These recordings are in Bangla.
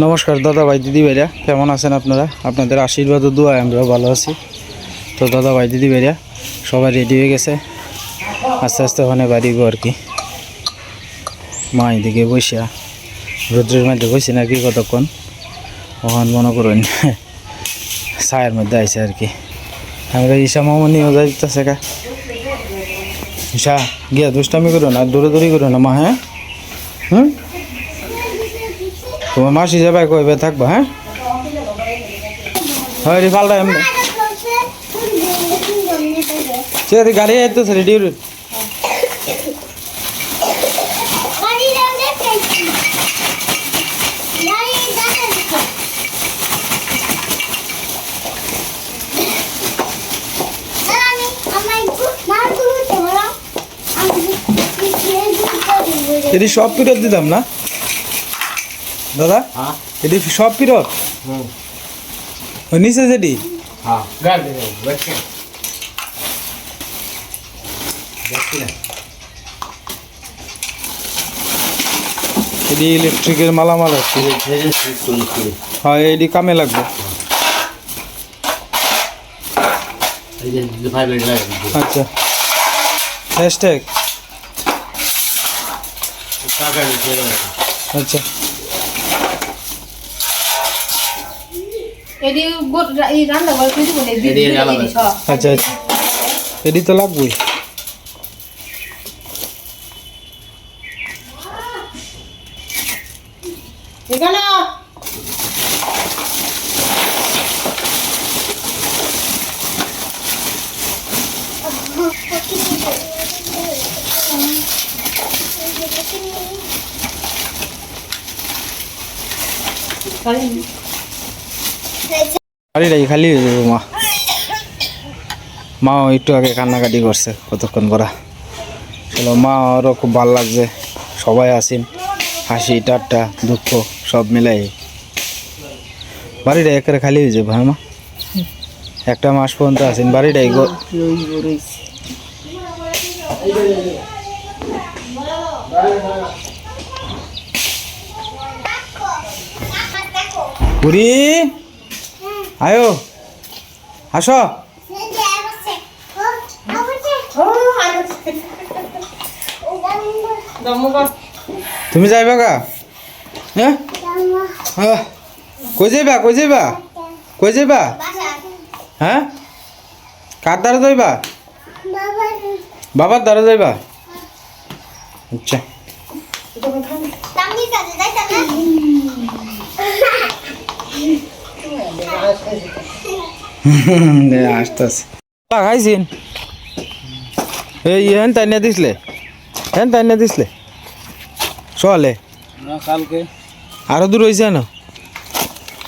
নমস্কার দাদা ভাই দিদি ভাইরা, কেমন আছেন আপনারা? আপনাদের আশীর্বাদ ও দোয়ায় আমরাও ভালো আছি। তো দাদা ভাই দিদি ভাইরা সবাই রেডি হয়ে গেছে, আস্তে আস্তে ওখানে বাড়িব আর কি। মা এদিকে বসিয়া রোদ্রের মধ্যে বসি না কি কতক্ষণ, ওখান মনে করুন ছায়ের মধ্যে আইসে আর কি। আমরা ঈশা মামনিও যাইতেছে কা। ঈশা গিয়া দুষ্টামি করো না, দৌড়াদৌড়ি করো না মা। হ্যাঁ তোমার মাসি যাবে কইবে থাকবা। হ্যাঁ হয় রে পাল্টা এমনি সে গাড়ি আইতেছে রেডি। এটি সব পিরত দিতাম না দাদা, এটি সব পিরত ওই নিচে যেটি এটি ইলেকট্রিকের মালামাল আছে। হ্যাঁ এটি কামে লাগবে। আচ্ছা হ্যাশট্যাগ আচ্ছা আচ্ছা আচ্ছা এটি তো লাগবেই। বাড়িটাই খালি হয়ে যাবে। মা একটু আগে কান্নাকাটি করছে কতক্ষণ করা চলো। মা আরও খুব ভালো লাগছে, সবাই আসেন, হাসি ঠাট্টা দুঃখ সব মিলাই বাড়িটা একেবারে খালি হয়ে যাবে। হ্যাঁ মা একটা মাস পর্যন্ত আসেন বাড়িটাই বুড়ি আয়ো আসো। তুমি যাইবা গা? হ্যাঁ কই যাইবা কই যাইবা কই যাইবা? হ্যাঁ কার দ্বারা যাইবা? বাবার দ্বারা যাইবা? আচ্ছা আসতেছে খাইছিন এই হেন তাই না দিসলে হেন তাই না দিসলে চলে কালকে আরো দূর হয়েছে না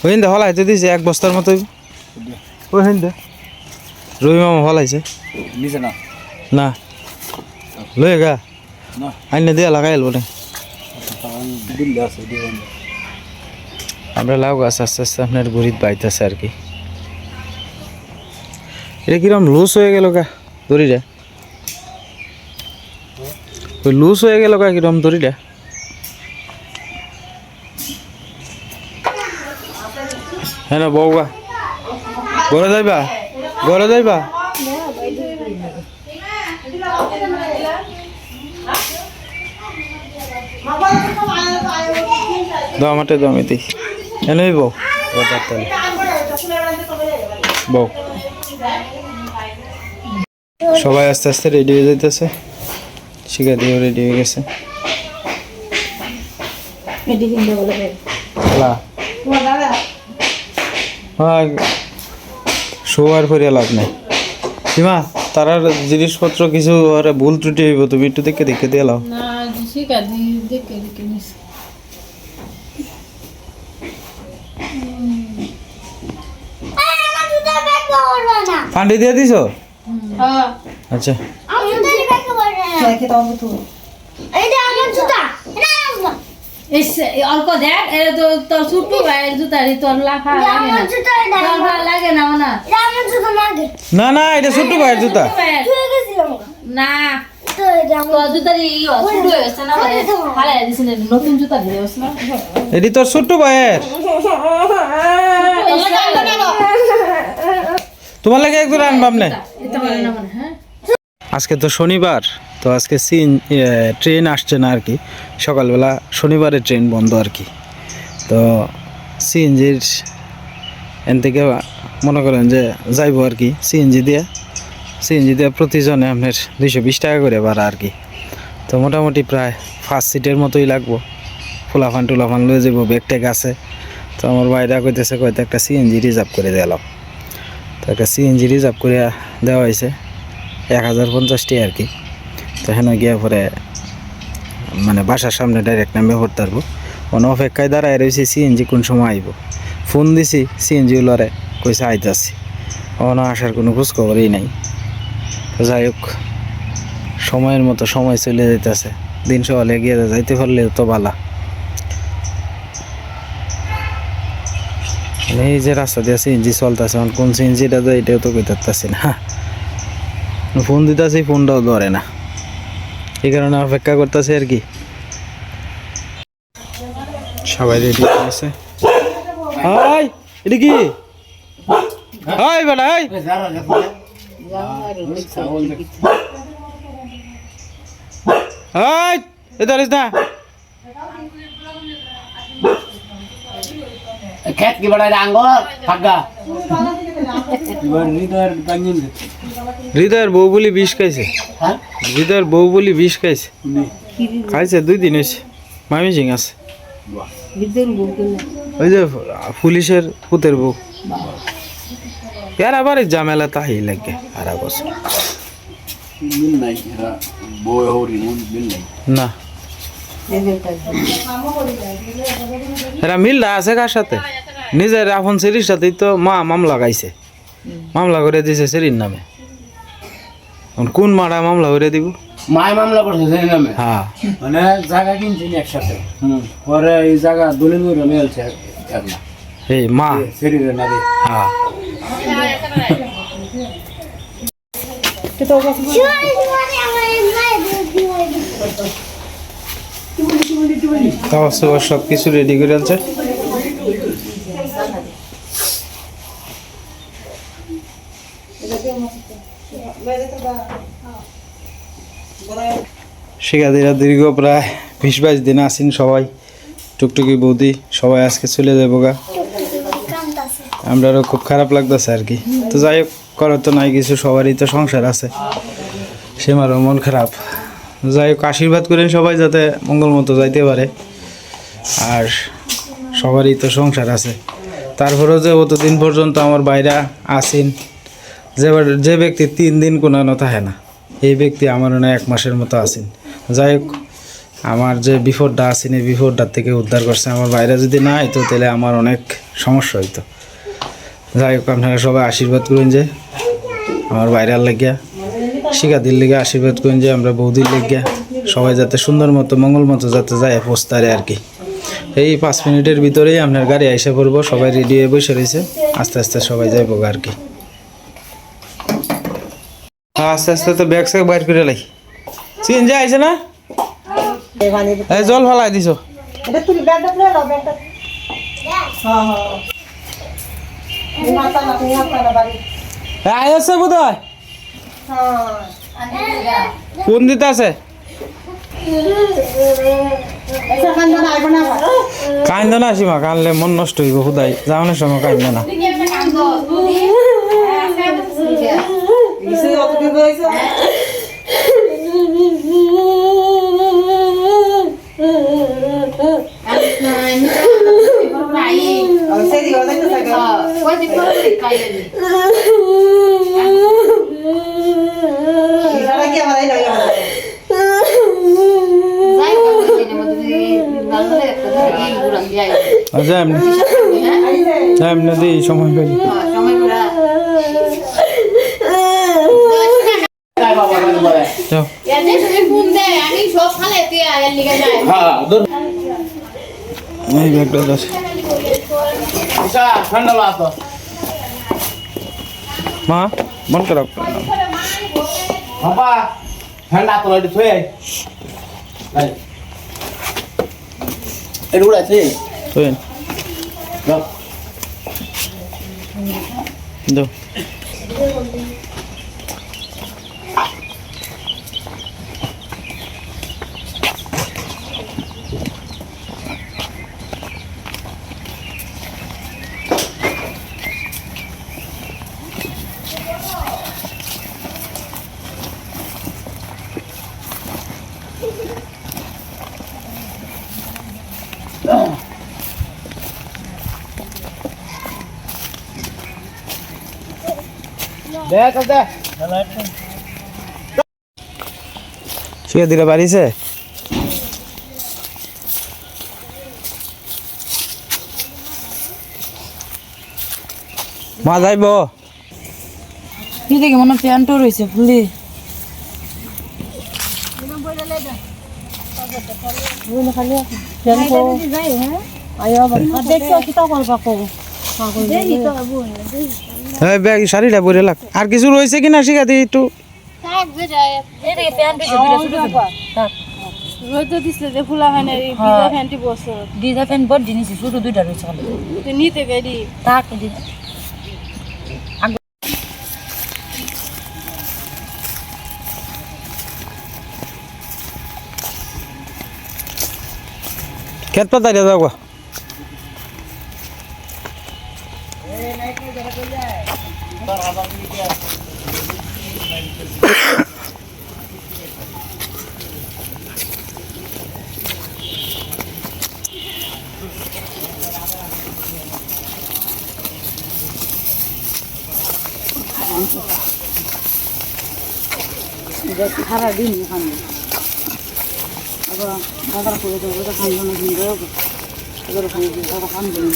ওইন দে হলাইতে দিছে এক বস্তার মতো ওই হেন দে রবি মামা হলাইছে না না লয়ে গা আইনে দিয়ে লাগাই এলো না। আমরা লাউ গাছ আস্তে আস্তে আপনার গরিব বাইতেছে আর কি। এটা কিরম লুজ হয়ে গেল গা দড়িটা, ওই লুজ হয়ে গেল গা কিরম দড়িটা। হ্যাঁ না বউ গা ঘরে যাইবা ঘরে যাইবা? দাও আমারটা দাও আমি দিই এনে বউ বউ সবাই আস্তে আস্তে রেডি হয়ে যাইতেছে। শিখা দিয়েও রেডি হয়ে গেছে। শোয়ার করে লাভ নাই সীমা, তার জিনিসপত্র কিছু ভুল ত্রুটি হইব, তুমি একটু দেখে দেখে দিয়ে লাও। ফান্ডি দিয়ে দিছ? আচ্ছা অল্প দেখ এটা তো তোর ছোট ভাইয়ের জুতারি তোর লাফা লাগে না না না এটা ছোট ভাইয়ের জুতা না তো জুতারি শুরু হয়েছে না মানে হারাই দিছেন নতুন জুতা দিয়ে হচ্ছে না এটি তোর ছোট্ট ভাইয়ের তোমার লাগে একদম আনবাম না এটা পারে না মানে হ্যাঁ আজকে তো শনিবার তো আজকে ট্রেন আসছে না আর কি সকালবেলা শনিবারের ট্রেন বন্ধ আর কি তো সিএনজির এন থেকে মনে করেন যে যাইবো আর কি সিএনজি দিয়ে প্রতিজনে আপনার 220 টাকা করে ভাড়া আর কি তো মোটামুটি প্রায় 5 সিটের মতোই লাগবো ফুলাফান টুলাফান লয়ে যাবো ব্যাগ ট্যাগ আছে তো আমার ভাইরা কইতেছে একটা সিএনজি রিজার্ভ করে দিলাম তো একটা সিএনজি রিজার্ভ করে দেওয়া হয়েছে 1050 টাকা আর কি তো এখানে গিয়ে পরে মানে বাসার সামনে ডাইরেক্ট নামে পড়তে পারবো কোনো অপেক্ষায় দাঁড়ায় রয়েছি সিএনজি কোন সময় আইব ফোন দিছি সিএনজি লরে কইসে আইতাছি অন আসার কোনো খোঁজখবরই নাই তো যাই হোক সময়ের মতো সময় চলে যেতেছে দিন সকালে গিয়ে যাইতে পারলে তো ভালো এই যে রাস্তা দিয়ে সিএনজি চলতেছে কোন সিএনজিটা যায় এটাও তো কইতে পারতাছি না ফোন দিতেছি ফোনটাও ধরে না এই কারণে অপেক্ষা করতেছি আর কি সবাই রেডি আছে হাই এটা কি হাই বেটা হাই হাই এটা রিস না खेत की बड़ा डांगो फग्गा হৃদয়ের বউ বলি বিষ খাইছে हाँ হৃদয়ের বউ বলি বিষ খাইছে খাইছে 2 দিন হয়েছে মামি সিং আছে ওই যে পুলিশের পুতের বউ यार আবার এই ঝামেলা তাই লাগে আর বছর मिल नहीं रहा बोय हो रही मिल नहीं না এরা মিলটা আছে কার সাথে নিজের আপন সেরির সাথেই তো মামলা গাইছে মামলা করে দিছে সেরির নামে কোন মারা মামলা করে দিব মায় মামলা করছে সেই নামে হ্যাঁ মানে জায়গা কিনছেন একসাথে পরে এই জায়গা দলিল করে মেলছে একলা এই মা শরীরে না রে হ্যাঁ সব কিছু রেডি করে আছে শিক্ষার্থীরা দীর্ঘ প্রায় 20-22 দিন আসেন সবাই টুকটুকি বৌদি সবাই আজকে চলে যাবো গা আমরাও খুব খারাপ লাগতেছে আর কি তো যাই হোক করার তো নাই কিছু সবারই তো সংসার আছে সেমারও মন খারাপ যাই হোক আশীর্বাদ করেন সবাই যাতে মঙ্গল মতো যাইতে পারে আর সবারই তো সংসার আছে তারপরেও যে অতদিন পর্যন্ত আমার বাইরা আসেন যে ব্যক্তি 3 দিন কোনো থাকে না এই ব্যক্তি আমার না 1 মাসের মতো আসেন যাই হোক আমার যে বিপদটা আসেন এই বিপদটার থেকে উদ্ধার করছে আমার বাইরে যদি না হইতো তাহলে আমার অনেক সমস্যা হইতো যাই হোক আপনারা সবাই আশীর্বাদ করেন যে আমার বাইরের লাগিয়া শিখাদির লেগে আশীর্বাদ করেন যে আমরা বৌদির লেগিয়া সবাই যাতে সুন্দর মতো মঙ্গল মতো যাতে যায় পোস্তারে আর কি এই 5 মিনিটের ভিতরেই আপনার গাড়ি আইসা পড়বো সবাই রেডি হয়ে বসে রয়েছে আস্তে আস্তে সবাই যাইব আর কি আস্তে আস্তে তো ব্যাগ স্যাগ বাইর করে লাই চিন যে আইছে না এই জল ফালাই দিছো এটা তুই ব্যাগটা প্লে নাও ব্যাগটা হ্যাঁ হ্যাঁ এই মাথা না বাড়ি আই আছে বোধহয় হ্যাঁ কোন দিতে আছে এটা কান্দ না আইব না কান্দ না সীমা কানলে মন নষ্ট হইব খুদাই যাওয়ানোর সময় কান্দ না ইসে অত কি কইছো সেদি ওই তো সাগা ওই দিকে কাইলে ইরা কি আমারে নাই যাই করতে নেই মধ্যে নাললে একটা এই গুরান যায় আচ্ছা এমনি দিই সময় পাই সময় পুরা काय बाबा बरं যাও এনে তুমি ফোন দে আমি সব খালে তুই আর লিগে যায় हा दोन এই ব্যাগটা দাও उषा थंड लागतो মা মন খারাপ बाबा ঠান্ডা তো একটু থয়ে আয় এই রুড়া আছে শোন যাও দাও দেখ দে শিখে দিলে বাড়িছে মা যাইব কি দেখি মনে প্যান্টও রয়েছে ফুলি হ্যাঁ ব্যাগ শাড়িটা পরে লাগ আর কিছু রয়েছে কিনা শিখা দিই একটু খেত পাতা যাও গো সারাদিন ওখানে আবার বাজার করে দেবো খানবো না দিন দেবো এবার ওখানে দাদা খানবো না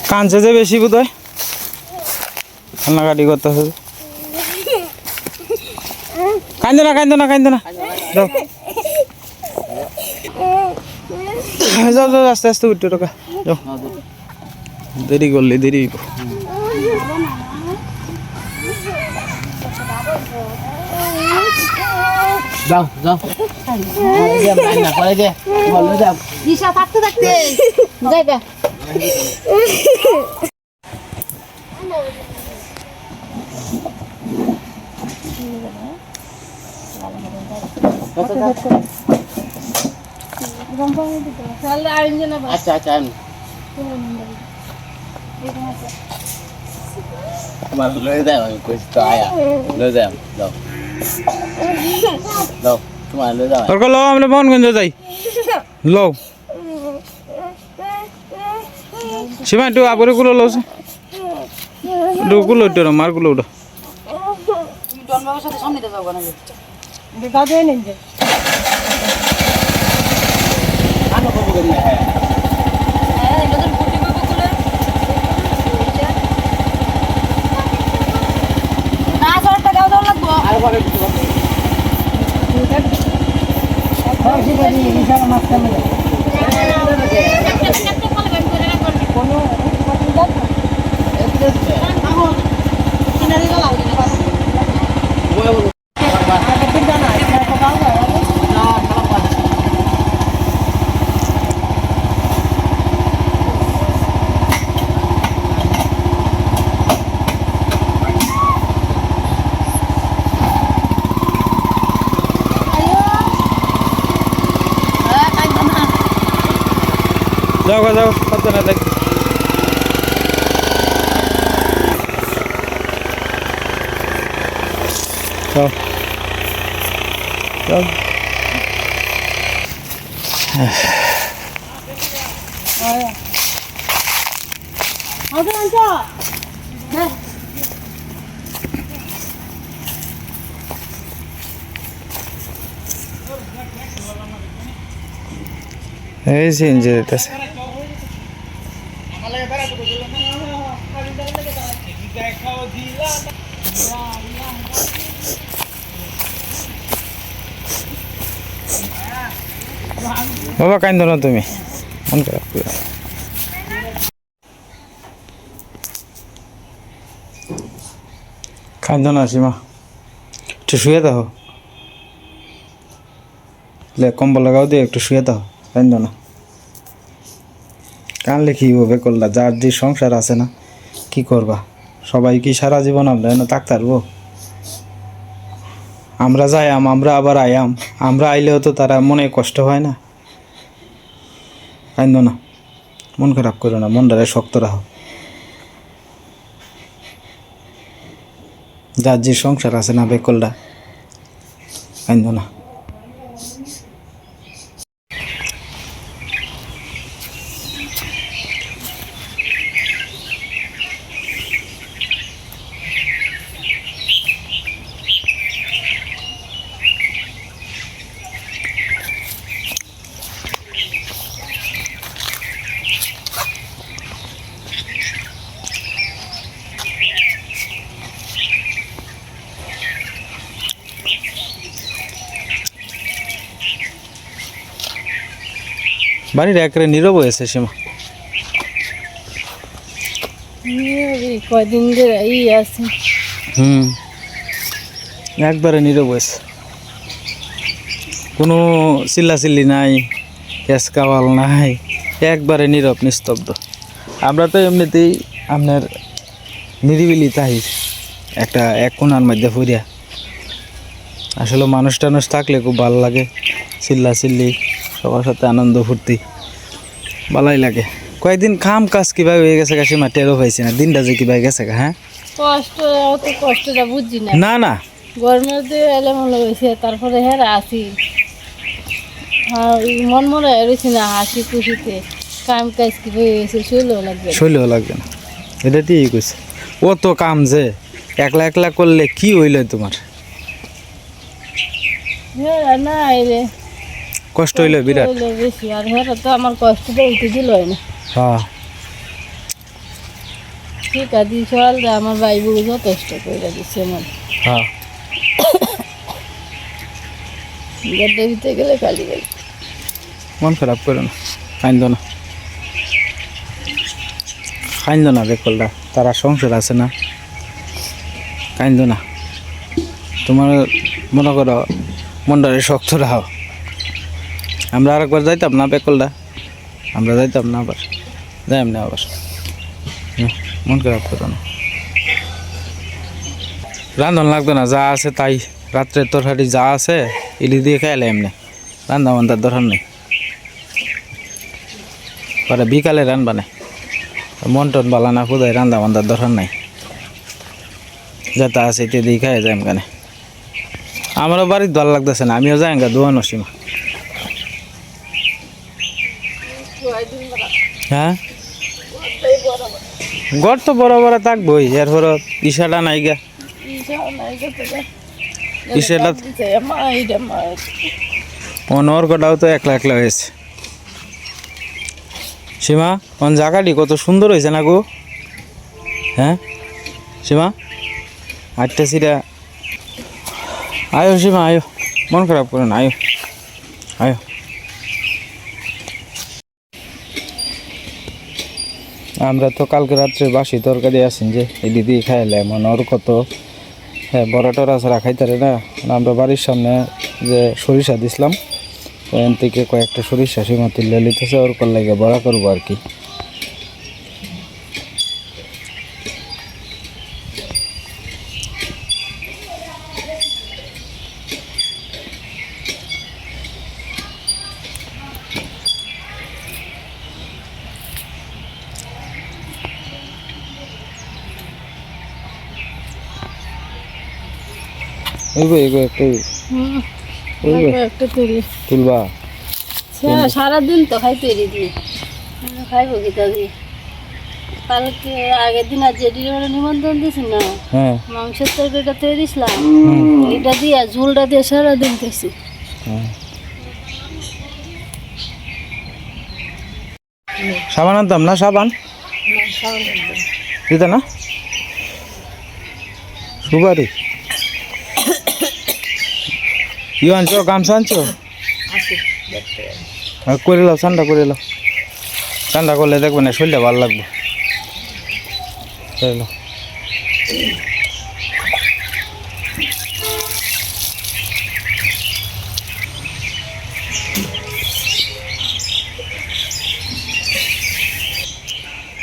কাঁদছে যে বেশি বোধ হয় কান্নাকাটি করতে হবে কান্দো না যাও যাও যাও আস্তে আস্তে উঠতে টাকা যাও দেরি করলে দেরি যাও যাও না করে দে বলো যাও দিশা থাকতে থাকতে যাইবা আচ্ছা আচ্ছা তোমার লয়ে যাও আমি কইছি তো আয়া লয়ে যাও যাও যাও তোমার লয়ে যাও তোর লো আমরা বনগঞ্জ যাই লো সীমা একটু আপরে গুলো লোছে গুলো একটু মার গুলো উঠো জন্মাবার সাথে সামনে যাবো না দেখা যায় নেই যে আনো কবু কেন হ্যাঁ আর পরে যাও কত না দেখ যাও যাও এই সিনজে দিতেছে বাবা কান্দো না তুমি, মন খারাপ করো না। কান্দো না সীমা, একটু শুয়ে দাও, কম্বল লাগাও দিয়ে একটু শুয়ে দাও, কান্দো না। কানলে কি হবে করলা, যার যে সংসার আছে না, কি করবা? সবাই কি সারা জীবন আমরা এনে থাকতে পারবো? আমরা যাইয়াম, আমরা আবার আয়াম, আমরা আইলেও তো তারা মনে কষ্ট হয় না। কান্দো না, মন খারাপ করো না, মনটারে শক্ত রাখো। যার যে সংসার আছে না বেকলটা, কান্দো না। বাড়ির একেবারে নীরব হয়েছে সীমা। কয়দিন ধরে আছে। একবারে নীরব হয়েছে, কোনো চিল্লাচিল্লি নাই, কেসকাওয়াল নাই, একবারে নীরব নিস্তব্ধ। আমরা তো এমনিতেই আপনার নিরিবিলি তাই একটা এক কোণার মধ্যে ফুরিয়া। আসলে মানুষ টানুষ থাকলে খুব ভালো লাগে, চিল্লাচিল্লি, সবার সাথে আনন্দ ফুর্তি ভালোই লাগে। কয়েকদিন কাম কাজ কীভাবে হয়ে গেছে গা সীমা, টেরও পাইছি না দিনটা যে কীভাবে গেছে গা। হ্যাঁ কষ্ট, অত কষ্টটা বুঝছি না। না না, গরমের দিয়ে এলে মনে হয়েছে, তারপরে হ্যাঁ আসি মন মনে হয়েছে না, হাসি খুশিতে কাম কাজ কি হয়ে গেছে, শৈলেও লাগবে, শৈলেও লাগবে না। এটা ঠিকই কইছে, ও তো কাম যে একলা একলা করলে কি হইল তোমার? হ্যাঁ না রে, কষ্ট হইল বিরাট। হইলে বেশি, আর হ্যাঁ তো আমার কষ্টটা উঠে দিল না। হ্যাঁ ঠিক আছে, সকালটা আমার ভাই বউ যথেষ্ট করে দিচ্ছে আমার। হ্যাঁ গেটে দিতে গেলে খালি গেল। মন খারাপ করো না, কান্দো না, কান্দো না বেকলটা, তারা সংসার আছে না, কান্দো না। তোমার মনে করো মনটারে শক্ত রাখো। আমরা আরেকবার যাইতাম না বেকলটা, আমরা যাইতাম না, আবার যাইম না আবার। মন খারাপ করো না, রান্ধন লাগতো না, যা আছে তাই, রাত্রের তরকারি যা আছে ইলি দিয়ে খাইলে এমনি, রান্না বান্ধার দরকার নেই। পরে বিকালে রান্না নেই, মন টন বালা না খুদায় রান্না বান্ধার দরকার নাই, যেটা আছে এতে দিয়ে খাই যাই এমকানে। আমারও বাড়িতে ভালো লাগতেছে না, আমিও যাই গা দোয়ানো সীমা। হ্যাঁ ঘর তো বড় বড় থাকবোই, এরপর ইশাটা নাই গা, ইশাটা অনর কটাও তো একলা একলা হয়েছে। সীমা অন জায়গাটি কত সুন্দর হয়েছে না গো? হ্যাঁ সীমা, আটটা সিরা আয়ো সীমা, আয়ো, মন খারাপ করে না, আয়ো আয়ো। আমরা তো কালকে রাত্রে বাসি তরকারি আছেন যে এই দিদি খাইলে মনে ওর কত, হ্যাঁ বড় টরা ছাড়া খাইতারে না। আমরা বাড়ির সামনে যে সরিষা দিছিলাম, এখান থেকে কয়েকটা সরিষা সীমা তুলে লিতেছে, ওর কল লাগে বড়া করবো আর কি। একটা তৈরি তুলবা সারাদিন তো খাই তৈরি দিয়ে খাইবো গীতা দিয়ে। কালকে আগের দিন আর জেডি নিমন্ত্রণ দিছি না, হ্যাঁ মাংসের তরকারিটা তৈরি দিছিলাম, এটা দিয়ে ঝোলটা দিয়ে সারাদিন খেয়েছি। সাবান আনতাম না, সাবান দিতে না, সুপারি ই আনছো গামছা আনছো করে লাও ঠান্ডা করে লাও ঠান্ডা করলে দেখবে না শরীরটা ভালো লাগবে করে লাও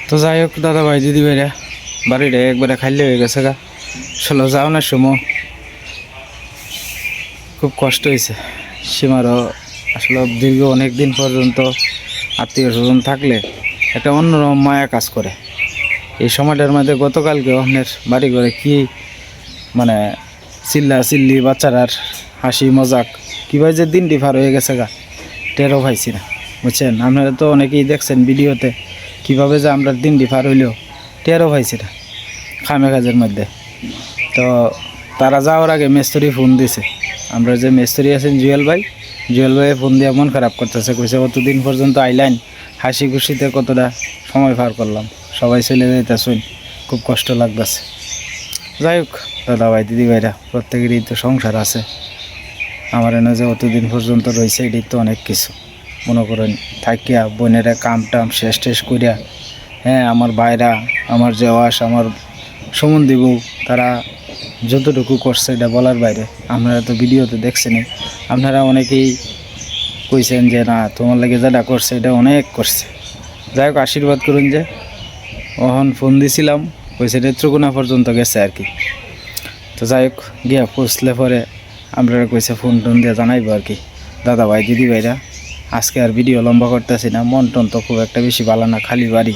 তো যাই হোক দাদা ভাই দিদি ভাইরা বাড়িটা একবারে খাইলে হয়ে গেছে গা আসলে যাও না সময় খুব কষ্ট হয়েছে সীমারও আসলে দীর্ঘ অনেক দিন পর্যন্ত আত্মীয় স্বজন থাকলে একটা অন্যরকম মায়া কাজ করে এই সময়টার মধ্যে গতকালকে আপনার বাড়ি ঘরে কি মানে চিল্লি বাচ্চারার হাসি মজাক কীভাবে যে দিনটি পার হয়ে গেছে গা টেরও পাইছি না বুঝছেন আপনারা তো অনেকেই দেখছেন ভিডিওতে কীভাবে যে আমরা দিনটি পার হইলেও টেরও পাইছি না খামে কাজের মধ্যে তো তারা যাওয়ার আগে মেস্তরি ফোন দিছে আমরা যে মেস্তরি আছেন জুয়েল ভাই ফোন দিয়ে মন খারাপ করতেছে কইছে কতদিন পর্যন্ত আইলাইন হাসি খুশিতে কতটা সময় পার করলাম সবাই চলে যাইতেছেন খুব কষ্ট লাগতেছে যাই হোক দাদা ভাই দিদি ভাইরা প্রত্যেকেরই তো সংসার আছে আমার এনে যে অতদিন পর্যন্ত রয়েছে এটি তো অনেক কিছু মনে করেন থাকিয়া বোনেরা কাম টাম শেষ করিয়া হ্যাঁ আমার ভাইরা আমার জওয়াস আমার সম্বন্ধী বউ তারা যতটুকু করছে এটা বলার বাইরে আপনারা তো ভিডিওতে দেখছেনই আপনারা অনেকেই কইছেন যে না তোমার লাগে যেটা করছে এটা অনেক করছে যাই হোক আশীর্বাদ করুন যে ওহন ফোন দিছিলাম কইছে নেত্রকোনা পর্যন্ত গেছে আর কি তো যাই হোক গিয়া পৌঁছলে পরে আপনারা কইছে ফোন টোন দিয়ে জানাইবো আর কি দাদা ভাই দিদি ভাইরা আজকে আর ভিডিও লম্বা করতেছি না মন টন তো খুব একটা বেশি ভালো না খালি বাড়ি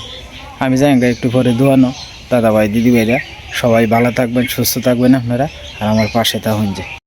আমি যাই একটু পরে দোয়ানো দাদা ভাই দিদি ভাইরা সবাই ভালো থাকবেন সুস্থ থাকবেন আপনারা আর আমার পাশে থাকুন যে